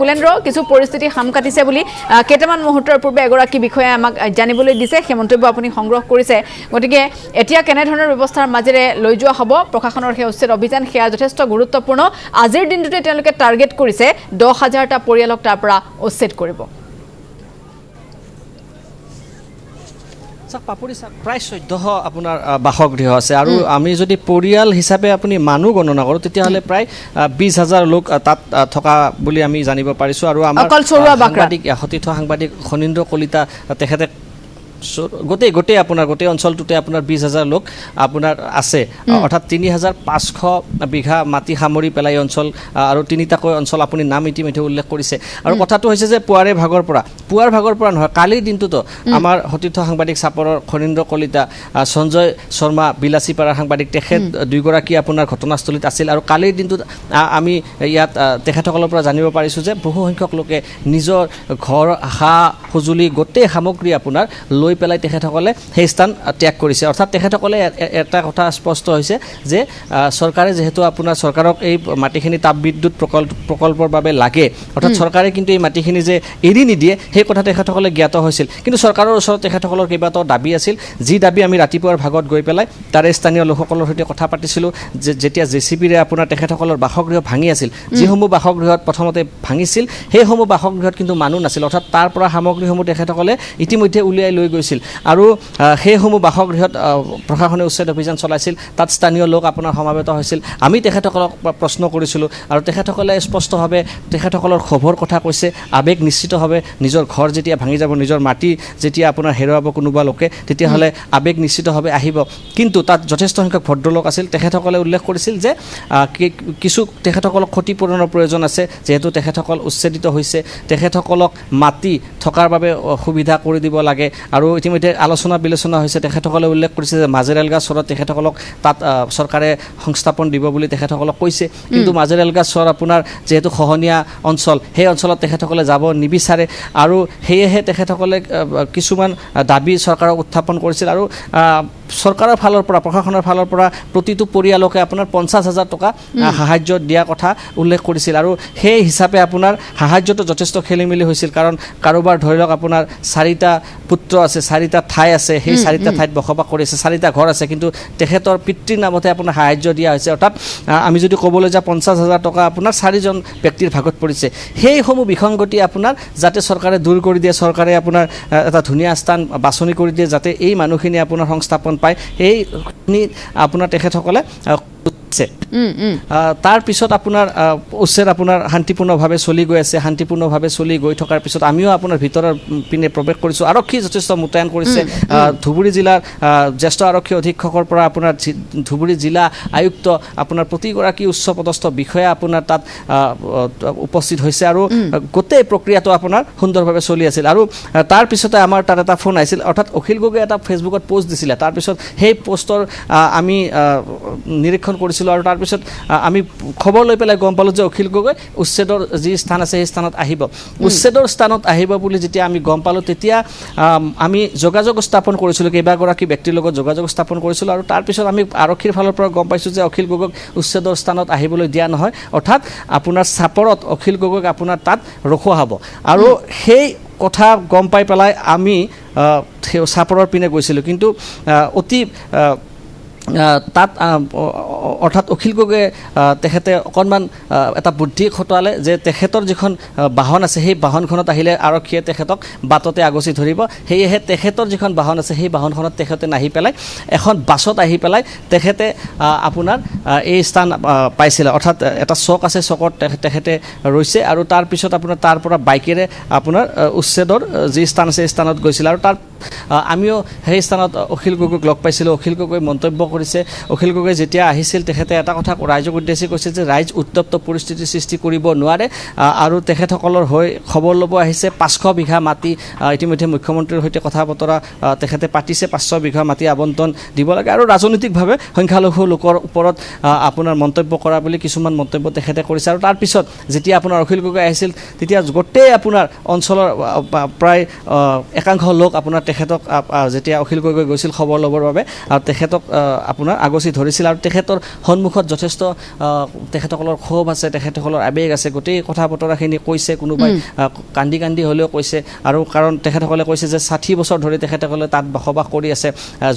কুলেন্দ্ৰ কিছু পৰিস্থিতি হাম কাটিছে বুলি কেইটামান মুহূৰ্তৰ পূৰ্বে এগৰাকী বিষয়ে আমাক জানিবলৈ দিছে সেই মন্তব্য আপুনি সংগ্ৰহ কৰিছে গতিকে এতিয়া কেনে ধৰণৰ ব্যৱস্থাৰ মাজেৰে লৈ যোৱা হ'ব প্ৰশাসনৰ সেই উচ্ছেদ অভিযান সেয়া যথেষ্ট গুৰুত্বপূৰ্ণ আজিৰ দিনটোতে তেওঁলোকে টাৰ্গেট কৰিছে 10,000টা পৰিয়ালক তাৰ পৰা উচ্ছেদ কৰিব পাপুৰি প্ৰায় 14 আপোনাৰ বাসগৃহ আছে আৰু আমি যদি পৰিয়াল হিচাপে আপুনি মানুহ গণনা কৰোঁ তেতিয়াহ'লে প্ৰায় 20,000 লোক তাত থকা বুলি আমি জানিব পাৰিছোঁ আৰু আমাৰ সাংবাদিক সতীৰ্থ সাংবাদিক খনীন্দ্ৰ কলিতা তেখেতে গোটেই আপোনাৰ গোটেই অঞ্চলটোতে আপোনাৰ 20,000 লোক আপোনাৰ আছে অৰ্থাৎ 3,500 বিঘা মাটি সামৰি পেলাই অঞ্চল আৰু তিনিটাকৈ অঞ্চল আপুনি নাম ইতিমধ্যে উল্লেখ কৰিছে আৰু কথাটো হৈছে যে পুৱাৰ ভাগৰ পৰা নহয় কালিৰ দিনটোতো আমাৰ সতীৰ্থ সাংবাদিক চাপৰৰ খনীন্দ্ৰ কলিতা সঞ্জয় শৰ্মা বিলাসীপাৰাৰ সাংবাদিক তেখেত দুইগৰাকী আপোনাৰ ঘটনাস্থলীত আছিল আৰু কালিৰ দিনটোত আমি ইয়াত তেখেতসকলৰ পৰা জানিব পাৰিছোঁ যে বহু সংখ্যক লোকে নিজৰ ঘৰ সা সঁজুলি গোটেই সামগ্ৰী আপোনাৰ লৈ পেলাই তেখেতসকলে সেই স্থান ত্যাগ কৰিছে অৰ্থাৎ তেখেতসকলে এটা কথা স্পষ্ট হৈছে যে চৰকাৰে যেহেতু আপোনাৰ চৰকাৰক এই মাটিখিনি তাপবিদ্যুৎ প্ৰকল্পৰ বাবে লাগে অৰ্থাৎ চৰকাৰে কিন্তু এই মাটিখিনি যে এৰি নিদিয়ে সেই কথা তেখেতসকলে জ্ঞাত হৈছিল কিন্তু চৰকাৰৰ ওচৰত তেখেতসকলৰ কেইবাটাও দাবী আছিল যি দাবী আমি ৰাতিপুৱাৰ ভাগত গৈ পেলাই তাৰে স্থানীয় লোকসকলৰ সৈতে কথা পাতিছিলোঁ যে যেতিয়া জেচিবিৰে আপোনাৰ তেখেতসকলৰ বাসগৃহ ভাঙি আছিল যিসমূহ বাসগৃহত প্ৰথমতে ভাঙিছিল সেইসমূহ বাসগৃহত কিন্তু মানুহ নাছিল অৰ্থাৎ তাৰ পৰা সামগ্ৰীসমূহ তেখেতসকলে ইতিমধ্যে উলিয়াই লৈ গৈছিল আৰু সেইসমূহ বাসগৃহত প্ৰশাসনে উচ্ছেদ অভিযান চলাইছিল তাত স্থানীয় লোক আপোনাৰ সমাবেত হৈছিল আমি তেখেতসকলক প্ৰশ্ন কৰিছিলোঁ আৰু তেখেতসকলে স্পষ্টভাৱে তেখেতসকলৰ খবৰ কথা কৈছে আৱেগ নিশ্চিতভাৱে নিজৰ ঘৰ যেতিয়া ভাঙি যাব নিজৰ মাটি যেতিয়া আপোনাৰ হেৰুৱাব কোনোবা লোকে তেতিয়াহ'লে আৱেগ নিশ্চিতভাৱে আহিব কিন্তু তাত যথেষ্ট সংখ্যক ভদ্ৰলোক আছিল তেখেতসকলে উল্লেখ কৰিছিল যে কিছু তেখেতসকলক ক্ষতিপূৰণৰ প্ৰয়োজন আছে যিহেতু তেখেতসকল উচ্ছেদিত হৈছে তেখেতসকলক মাটি থকাৰ বাবে সুবিধা কৰি দিব লাগে আৰু ইতিমধ্যে আলোচনা বিলোচনা হৈছে তেখেতসকলে উল্লেখ কৰিছে যে মাজেৰেলগা চৰত তেখেতসকলক তাত চৰকাৰে সংস্থাপন দিব বুলি তেখেতসকলক কৈছে কিন্তু মাজেৰেলগা চৰ আপোনাৰ যিহেতু খহনীয়া অঞ্চল সেই অঞ্চলত তেখেতসকলে যাব নিবিচাৰে আৰু সেয়েহে তেখেতসকলে কিছুমান দাবী চৰকাৰক উত্থাপন কৰিছিল আৰু চৰকাৰৰ ফালৰ পৰা প্ৰশাসনৰ ফালৰ পৰা প্ৰতিটো পৰিয়ালকে আপোনাৰ 50,000 টকা সাহায্য দিয়া কথা উল্লেখ কৰিছিল আৰু সেই হিচাপে আপোনাৰ সাহায্যটো যথেষ্ট খেলিমেলি হৈছিল কাৰণ কাৰোবাৰ ধৰি লওক আপোনাৰ 4টা পুত্ৰ আছে 4টা ঠাই আছে সেই 4টা ঠাইত বসবাস কৰি আছে 4টা ঘৰ আছে কিন্তু তেখেতৰ পিতৃৰ নামতে আপোনাৰ সাহায্য দিয়া হৈছে অৰ্থাৎ আমি যদি ক'বলৈ যাওঁ 50,000 টকা আপোনাৰ 4জন ব্যক্তিৰ ভাগত পৰিছে সেইসমূহ বিসংগতি আপোনাৰ যাতে চৰকাৰে দূৰ কৰি দিয়ে চৰকাৰে আপোনাৰ এটা ধুনীয়া স্থান বাছনি কৰি দিয়ে যাতে এই মানুহখিনি আপোনাৰ সংস্থাপন পায় সেইখিনি আপোনাৰ তেখেতসকলে তাৰ পিছত আপোনাৰ উচ্ছেদ আপোনাৰ শান্তিপূৰ্ণভাৱে চলি গৈ আছে শান্তিপূৰ্ণভাৱে চলি গৈ থকাৰ পিছত আমিও আপোনাৰ ভিতৰৰ পিনে প্ৰৱেশ কৰিছোঁ আৰক্ষী যথেষ্ট মোতায়েন কৰিছে ধুবুৰী জিলাৰ জ্যেষ্ঠ আৰক্ষী অধীক্ষকৰ পৰা আপোনাৰ ধুবুৰী জিলা আয়ুক্ত আপোনাৰ প্ৰতিগৰাকী উচ্চপদস্থ বিষয়া আপোনাৰ তাত উপস্থিত হৈছে আৰু গোটেই প্ৰক্ৰিয়াটো আপোনাৰ সুন্দৰভাৱে চলি আছিল আৰু তাৰপিছতে আমাৰ তাত এটা ফোন আহিছিল অৰ্থাৎ অখিল গগৈয়ে এটা ফেচবুকত পোষ্ট দিছিলে তাৰপিছত সেই পোষ্টৰ আমি নিৰীক্ষণ কৰিছিলোঁ আৰু তাৰপিছত আমি খবৰ লৈ পেলাই গম পালোঁ যে অখিল গগৈ উচ্ছেদৰ যি স্থান আছে সেই স্থানত আহিব উচ্ছেদৰ স্থানত আহিব বুলি যেতিয়া আমি গম পালোঁ তেতিয়া আমি যোগাযোগ স্থাপন কৰিছিলোঁ কেইবাগৰাকী ব্যক্তিৰ লগত যোগাযোগ স্থাপন কৰিছিলোঁ আৰু তাৰপিছত আমি আৰক্ষীৰ ফালৰ পৰা গম পাইছোঁ যে অখিল গগৈক উচ্ছেদৰ স্থানত আহিবলৈ দিয়া নহয় অৰ্থাৎ আপোনাৰ চাপৰত অখিল গগৈক আপোনাৰ তাত ৰখোৱা হ'ব আৰু সেই কথা গম পাই পেলাই আমি চাপৰৰ পিনে গৈছিলোঁ কিন্তু অতি তাত অৰ্থাৎ অখিল গগৈয়ে তেখেতে অকণমান এটা বুদ্ধি খটুৱালে যে তেখেতৰ যিখন বাহন আছে সেই বাহনখনত আহিলে আৰক্ষীয়ে তেখেতক বাটতে আগচি ধৰিব সেয়েহে তেখেতৰ যিখন বাহন আছে সেই বাহনখনত তেখেতে নাহি পেলাই এখন বাছত আহি পেলাই তেখেতে আপোনাৰ এই স্থান পাইছিলে অৰ্থাৎ এটা চক আছে চকত তেখেতে ৰৈছে আৰু তাৰপিছত আপোনাৰ তাৰ পৰা বাইকেৰে আপোনাৰ উচ্ছেদৰ যি স্থান আছে সেই স্থানত গৈছিল আৰু তাৰ আমিও সেই স্থানত অখিল গগৈক লগ পাইছিলোঁ অখিল গগৈ মন্তব্য কৰিছে অখিল গগৈ যেতিয়া আহিছিল তেখেতে এটা কথা ৰাইজক উদ্দেশ্যি কৈছে যে ৰাইজ উত্তপ্ত পৰিস্থিতিৰ সৃষ্টি কৰিব নোৱাৰে আৰু তেখেতসকলৰ হৈ খবৰ ল'ব আহিছে 500 বিঘা মাটি ইতিমধ্যে মুখ্যমন্ত্ৰীৰ সৈতে কথা বতৰা তেখেতে পাতিছে 500 বিঘা মাটি আবণ্টন দিব লাগে আৰু ৰাজনৈতিকভাৱে সংখ্যালঘু লোকৰ ওপৰত আপোনাৰ মন্তব্য কৰা বুলি কিছুমান মন্তব্য তেখেতে কৰিছে আৰু তাৰপিছত যেতিয়া আপোনাৰ অখিল গগৈ আহিছিল তেতিয়া গোটেই আপোনাৰ অঞ্চলৰ প্ৰায় একাংশ লোক আপোনাৰ তেখেতক যেতিয়া অখিল গগৈ গৈছিল খবৰ ল'বৰ বাবে আৰু তেখেতক আপোনাৰ আগচি ধৰিছিল আৰু তেখেতৰ সন্মুখত যথেষ্ট তেখেতসকলৰ ক্ষোভ আছে, তেখেতসকলৰ আৱেগ আছে, গোটেই কথা বতৰাখিনি কৈছে, কোনোবাই কান্দি কান্দি হ'লেও কৈছে। আৰু কাৰণ তেখেতসকলে কৈছে যে 60 বছৰ ধৰি তেখেতসকলে তাত বসবাস কৰি আছে,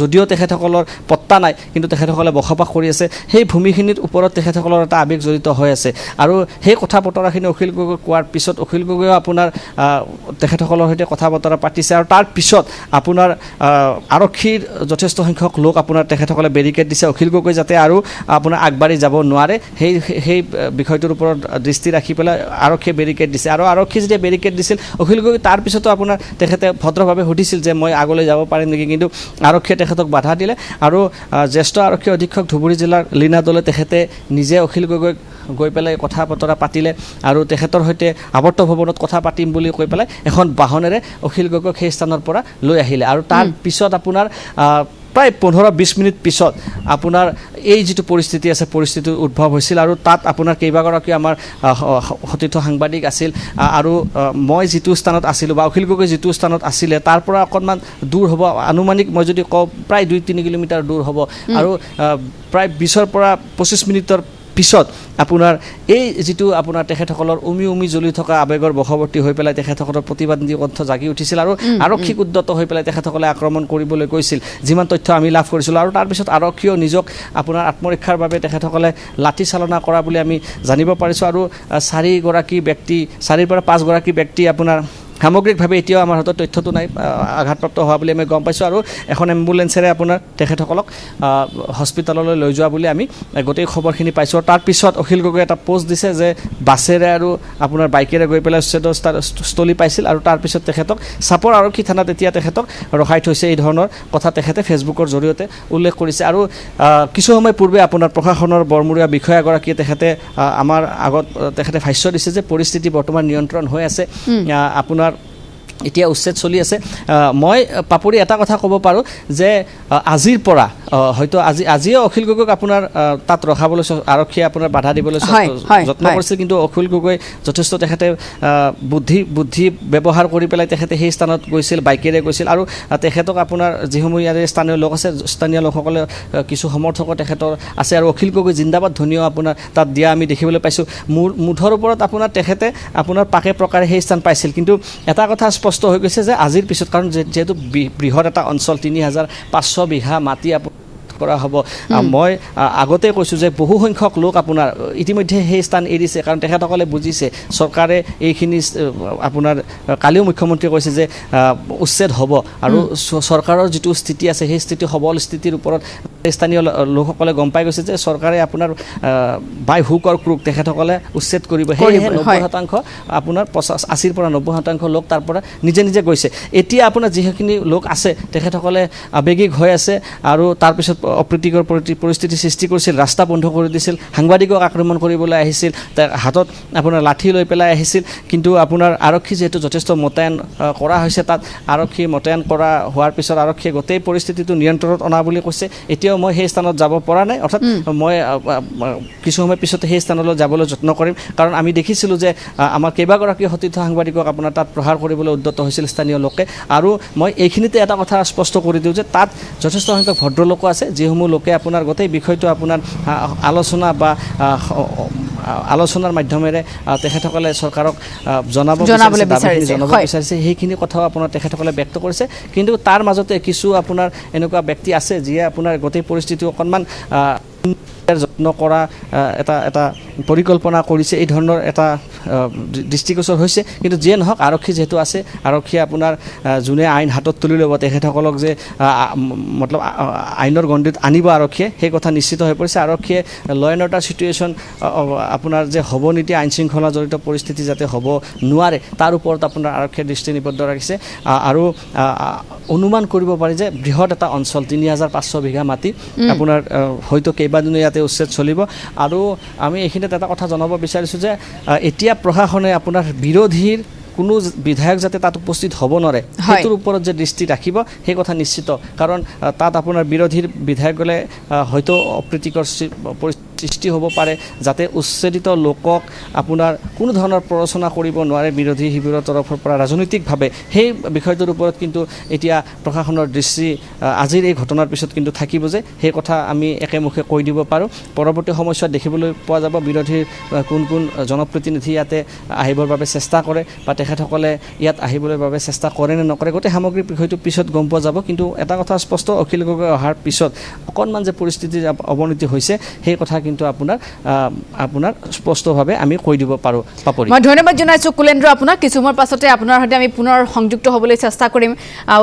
যদিও তেখেতসকলৰ পত্তা নাই কিন্তু তেখেতসকলে বসবাস কৰি আছে, সেই ভূমিখিনিৰ ওপৰত তেখেতসকলৰ এটা আৱেগ জড়িত হৈ আছে। আৰু সেই কথা বতৰাখিনি অখিল গগৈ কোৱাৰ পিছত অখিল গগৈও আপোনাৰ তেখেতসকলৰ সৈতে কথা বতৰা পাতিছে আৰু তাৰ পিছত আপোনাৰ আৰক্ষীৰ যথেষ্ট সংখ্যক লোক আপোনাৰ তেখেতসকলে বেৰিকেড দিছে অখিল গগৈ যাতে আৰু আপোনাৰ আগবাঢ়ি যাব নোৱাৰে সেই বিষয়টোৰ ওপৰত দৃষ্টি ৰাখি পেলাই আৰক্ষীয়ে বেৰিকেড দিছে। আৰু আৰক্ষী যেতিয়া বেৰিকেড দিছিল অখিল গগৈ তাৰ পিছতো আপোনাৰ তেখেতে ভদ্ৰভাৱে সুধিছিল যে মই আগলৈ যাব পাৰিম নেকি, কিন্তু আৰক্ষীয়ে তেখেতক বাধা দিলে। আৰু জ্যেষ্ঠ আৰক্ষী অধীক্ষক ধুবুৰী জিলাৰ লীনা দলে তেখেতে নিজে অখিল গগৈক গৈ পেলাই কথা বতৰা পাতিলে আৰু তেখেতৰ সৈতে আৱৰ্ত ভৱনত কথা পাতিম বুলি কৈ পেলাই এখন বাহনেৰে অখিল গগৈক সেই স্থানৰ পৰা লৈ আহিলে। আৰু তাৰ পিছত আপোনাৰ প্ৰায় 15-20 মিনিট পিছত আপোনাৰ এই যিটো পৰিস্থিতি আছে পৰিস্থিতিৰ উদ্ভৱ হৈছিল। আৰু তাত আপোনাৰ কেইবাগৰাকী আমাৰ সতীৰ্থ সাংবাদিক আছিল আৰু মই যিটো স্থানত আছিলোঁ বা অখিল গগৈ যিটো স্থানত আছিলে তাৰ পৰা অকণমান দূৰ হ'ব, আনুমানিক মই যদি কওঁ প্ৰায় 2-3 কিলোমিটাৰ দূৰ হ'ব। আৰু প্ৰায় 20 পৰা 25 মিনিটৰ পিছত আপোনাৰ এই যিটো আপোনাৰ তেখেতসকলৰ উমি জ্বলি থকা আৱেগৰ বশৱৰ্তী হৈ পেলাই তেখেতসকলৰ প্ৰতিবাদী কণ্ঠ জাগি উঠিছিল আৰু আৰক্ষীক উদ্যত হৈ পেলাই তেখেতসকলে আক্ৰমণ কৰিবলৈ গৈছিল, যিমান তথ্য আমি লাভ কৰিছিলোঁ। আৰু তাৰপিছত আৰক্ষীয়েও নিজক আপোনাৰ আত্মৰক্ষাৰ বাবে তেখেতসকলে লাঠি চালনা কৰা বুলি আমি জানিব পাৰিছোঁ। আৰু 4 পৰা 5 গৰাকী ব্যক্তি আপোনাৰ সামগ্ৰিকভাৱে এতিয়াও আমাৰ হাতত তথ্যটো নাই, আঘাতপ্ৰাপ্ত হোৱা বুলি আমি গম পাইছোঁ। আৰু এখন এম্বুলেঞ্চেৰে আপোনাৰ তেখেতসকলক হস্পিটেললৈ লৈ যোৱা বুলি আমি গোটেই খবৰখিনি পাইছোঁ। আৰু তাৰপিছত অখিল গগৈ এটা পোষ্ট দিছে যে বাছেৰে আৰু আপোনাৰ বাইকেৰে গৈ পেলাই উচ্ছেদস্থলী পাইছিল আৰু তাৰপিছত তেখেতক চাপৰ আৰক্ষী থানাত এতিয়া তেখেতক ৰখাই থৈছে, এই ধৰণৰ কথা তেখেতে ফেচবুকৰ জৰিয়তে উল্লেখ কৰিছে। আৰু কিছু সময় পূৰ্বে আপোনাৰ প্ৰশাসনৰ বৰমূৰীয়া বিষয়াগৰাকীয়ে তেখেতে আমাৰ আগত তেখেতে ভাষ্য দিছে যে পৰিস্থিতি বৰ্তমান নিয়ন্ত্ৰণ হৈ আছে, আপোনাৰ এতিয়া উচ্ছেদ চলি আছে। মই পাপৰি এটা কথা ক'ব পাৰোঁ যে আজিৰ পৰা হয়তো আজিও অখিল গগৈক আপোনাৰ তাত ৰখাবলৈ আৰক্ষীয়ে আপোনাৰ বাধা দিবলৈ যত্ন কৰিছিল, কিন্তু অখিল গগৈ যথেষ্ট তেখেতে বুদ্ধি ব্যৱহাৰ কৰি পেলাই তেখেতে সেই স্থানত গৈছিল, বাইকেৰে গৈছিল। আৰু তেখেতক আপোনাৰ যিসমূহ ইয়াৰে স্থানীয় লোক আছে, স্থানীয় লোকসকলে কিছু সমৰ্থকো তেখেতৰ আছে আৰু অখিল গগৈ জিন্দাবাদ ধ্বনিও আপোনাৰ তাত দিয়া আমি দেখিবলৈ পাইছোঁ। মুঠৰ ওপৰত আপোনাৰ তেখেতে আপোনাৰ পাকে প্ৰকাৰে সেই স্থান পাইছিল। কিন্তু এটা কথা স্পষ্ট হৈ গৈছে যে আজিৰ পিছত, কাৰণ যিহেতু বৃহৎ এটা অঞ্চল 3500 বিঘা মাটি কৰা হ'ব, মই আগতে কৈছোঁ যে বহু সংখ্যক লোক আপোনাৰ ইতিমধ্যে সেই স্থান এৰিছে, কাৰণ তেখেতসকলে বুজিছে চৰকাৰে এইখিনি আপোনাৰ কালিও মুখ্যমন্ত্ৰীয়ে কৈছে যে উচ্ছেদ হ'ব আৰু চৰকাৰৰ যিটো স্থিতি আছে সেই সবল স্থিতিৰ ওপৰত স্থানীয় লোকসকলে গম পাই গৈছে যে চৰকাৰে আপোনাৰ বাই হুক অৰ ক্ৰুক তেখেতসকলে উচ্ছেদ কৰিব। সেয়েহে 90% আপোনাৰ 80 পৰা 90% লোক তাৰ পৰা নিজে নিজে গৈছে। এতিয়া আপোনাৰ যিখিনি লোক আছে তেখেতসকলে আৱেগিক হৈ আছে আৰু তাৰপিছত অপ্ৰীতিকৰ পৰিস্থিতি সৃষ্টি কৰিছিল, ৰাস্তা বন্ধ কৰি দিছিল, সাংবাদিকক আক্ৰমণ কৰিবলৈ আহিছিল, তাৰ হাতত আপোনাৰ লাঠি লৈ পেলাই আহিছিল। কিন্তু আপোনাৰ আৰক্ষী যিহেতু যথেষ্ট মোতায়েন কৰা হৈছে, তাত আৰক্ষী মোতায়েন কৰা হোৱাৰ পিছত আৰক্ষীয়ে গোটেই পৰিস্থিতিটো নিয়ন্ত্ৰণত অনা বুলি কৈছে। এতিয়াও মই সেই স্থানত যাব পৰা নাই, অৰ্থাৎ মই কিছু সময় পিছতে সেই স্থানলৈ যাবলৈ যত্ন কৰিম, কাৰণ আমি দেখিছিলোঁ যে আমাৰ কেইবাগৰাকী সতীৰ্থ সাংবাদিকক আপোনাৰ তাত প্ৰহাৰ কৰিবলৈ উদ্যত হৈছিল স্থানীয় লোকে। আৰু মই এইখিনিতে এটা কথা স্পষ্ট কৰি দিওঁ যে তাত যথেষ্ট সংখ্যক ভদ্ৰলোকো আছে, যিসমূহ লোকে আপোনাৰ গোটেই বিষয়টো আপোনাৰ আলোচনা বা আলোচনাৰ মাধ্যমেৰে তেখেতসকলে চৰকাৰক জনাব বিচাৰিছে, সেইখিনি কথাও আপোনাৰ তেখেতসকলে ব্যক্ত কৰিছে। কিন্তু তাৰ মাজতে কিছু আপোনাৰ এনেকুৱা ব্যক্তি আছে যিয়ে আপোনাৰ গোটেই পৰিস্থিতি অকণমান যত্ন কৰা এটা পৰিকল্পনা কৰিছে, এই ধৰণৰ এটা দৃষ্টিগোচৰ হৈছে। কিন্তু যিয়ে নহওক আৰক্ষী যিহেতু আছে, আৰক্ষীয়ে আপোনাৰ যোনে আইন হাতত তুলি ল'ব তেখেতসকলক যে মতলব আইনৰ গণ্ডিত আনিব আৰক্ষীয়ে, সেই কথা নিশ্চিত হৈ পৰিছে। আৰক্ষীয়ে ল এণ্ড অৰ্ডাৰ চিটুৱেশ্যন আপোনাৰ যে হ'ব নিদিয়ে, আইন শৃংখলা জড়িত পৰিস্থিতি যাতে হ'ব নোৱাৰে তাৰ ওপৰত আপোনাৰ আৰক্ষীয়ে দৃষ্টি নিবদ্ধ ৰাখিছে। আৰু অনুমান কৰিব পাৰি যে বৃহৎ এটা অঞ্চল 3500 বিঘা মাটি আপোনাৰ হয়তো কেইবাদিনো ইয়াতে উচ্ছেদ চলিব। আৰু আমি এইখিনিত এটা কথা জনাব বিচাৰিছোঁ যে এতিয়া প্ৰশাসনে আপোনাৰ বিৰোধীৰ কোনো বিধায়ক যাতে তাত উপস্থিত হ'ব নোৱাৰে সেইটোৰ ওপৰত যে দৃষ্টি ৰাখিব সেই কথা নিশ্চিত, কাৰণ তাত আপোনাৰ বিৰোধীৰ বিধায়ক গ'লে হয়তো অপ্ৰীতিকৰ পৰিস্থিতি সৃষ্টি হ'ব পাৰে যাতে উচ্ছেদিত লোকক আপোনাৰ কোনো ধৰণৰ প্ৰৰোচনা কৰিব নোৱাৰে বিৰোধী শিবিৰৰ তৰফৰ পৰা ৰাজনৈতিকভাৱে সেই বিষয়টোৰ ওপৰত কিন্তু এতিয়া প্ৰশাসনৰ দৃষ্টি আজিৰ এই ঘটনাৰ পিছত কিন্তু থাকিব যে সেই কথা আমি একেমুখে কৈ দিব পাৰোঁ পৰৱৰ্তী সময়ছোৱাত দেখিবলৈ পোৱা যাব বিৰোধীৰ কোন কোন জনপ্ৰতিনিধি ইয়াতে আহিবৰ বাবে চেষ্টা কৰে বা তেখেতসকলে ইয়াত আহিবলৈ বাবে চেষ্টা কৰে নে নকৰে গোটেই সামগ্ৰিক বিষয়টো পিছত গম পোৱা যাব কিন্তু এটা কথা স্পষ্ট অখিল গগৈ অহাৰ পিছত অকণমান যে পৰিস্থিতিৰ অৱনতি হৈছে সেই কথা কিন্তু আপোনাৰ স্পষ্টভাৱে আমি কৈ দিব পাৰোঁ পাপৰি মই ধন্যবাদ জনাইছোঁ কুলেন্দ্ৰ আপোনাক কিছু সময়ৰ পাছতে আপোনাৰ সৈতে আমি পুনৰ সংযুক্ত হ'বলৈ চেষ্টা কৰিম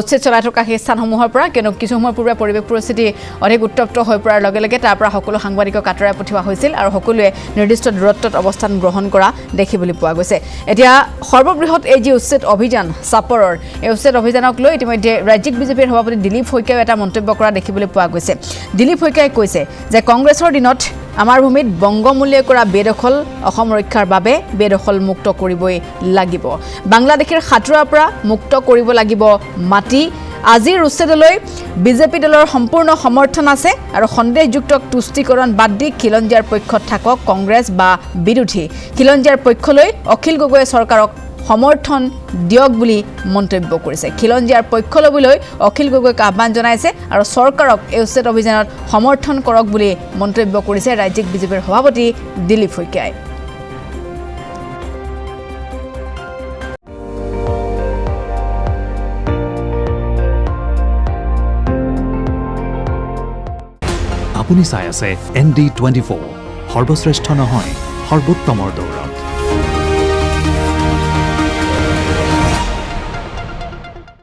উচ্ছেদ চলাই থকা সেই স্থানসমূহৰ পৰা কিয়নো কিছু সময়ৰ পূৰ্বে পৰিৱেশ পৰিস্থিতি অধিক উত্তপ্ত হৈ পৰাৰ লগে লগে তাৰ পৰা সকলো সাংবাদিকক আঁতৰাই পঠিওৱা হৈছিল আৰু সকলোৱে নিৰ্দিষ্ট দূৰত্বত অৱস্থান গ্ৰহণ কৰা দেখিবলৈ পোৱা গৈছে এতিয়া সৰ্ববৃহৎ এই যি উচ্ছেদ অভিযান চাপৰৰ এই উচ্ছেদ অভিযানক লৈ ইতিমধ্যে ৰাজ্যিক বিজেপিৰ সভাপতি দিলীপ শইকীয়াও এটা মন্তব্য কৰা দেখিবলৈ পোৱা গৈছে দিলীপ শইকীয়াই কৈছে যে কংগ্ৰেছৰ দিনত আমাৰ ভূমিত বংগমূলীয়ে কৰা বেদখল অসম ৰক্ষাৰ বাবে বেদখল মুক্ত কৰিবই লাগিব বাংলাদেশৰ খাটুৰাৰ পৰা মুক্ত কৰিব লাগিব মাটি আজিৰ উচ্ছেদলৈ বিজেপি দলৰ সম্পূৰ্ণ সমৰ্থন আছে আৰু সন্দেহযুক্ত তুষ্টিকৰণ বাদ দি খিলঞ্জীয়াৰ পক্ষত থাকক কংগ্ৰেছ বা বিৰোধী খিলঞ্জীয়াৰ পক্ষলৈ অখিল গগৈয়ে চৰকাৰক সমৰ্থন দিয়ক বুলি মন্তব্য কৰিছে খিলঞ্জীয়াৰ পক্ষ ল'বলৈ অখিল গগৈক আহ্বান জনাইছে আৰু চৰকাৰক এই উচ্ছেদ অভিযানত সমৰ্থন কৰক বুলি মন্তব্য কৰিছে ৰাজ্যিক বিজেপিৰ সভাপতি দিলীপ শইকীয়াই আপুনি চাই আছে ND24 সৰ্বশ্ৰেষ্ঠ নহয় সৰ্বোত্তমৰ দৌৰ